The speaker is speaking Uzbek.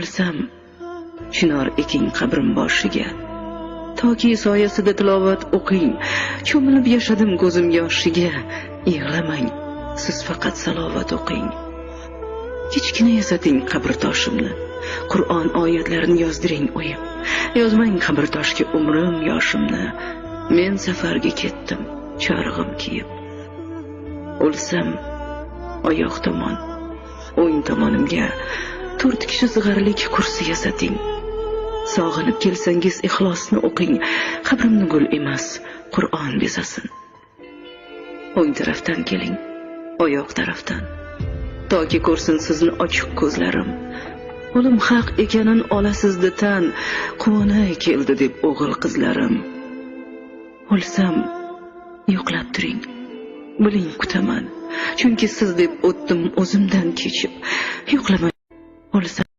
O'lsam, chinor eking qabrim boshiga. Toki soyasida tilovat o'qing, cho'milib yashadim ko'zim yoshiga. Yig'lamang, siz faqat salovat o'qing. Kichkina yasating qabr toshimni, Qur'on oyatlarini yozdiring o'yib. Yozmang qabr toshga umrim yoshimni. Men safarga ketdim, chorig'im kiyib. O'lsam, oyoq tomon, o'ng tomonimga 4 kishi sig'arlik kursi yasating. Sog'inib kelsangiz ixlosni o'qing, qabrimni gul emas, Qur'on bezasin. O'ng tarafdan keling, oyoq tarafdan. Toki ko'rsin sizni ochiq ko'zlarim. O'lim haq ekanin olasizdi tan, quvonay keldi deb o'g'il qizlarim. O'lsam, yo'qlab turing, biling kutaman, chunki siz deb o'tdim o'zimdan kechib. Yo'qlamang, o'lsam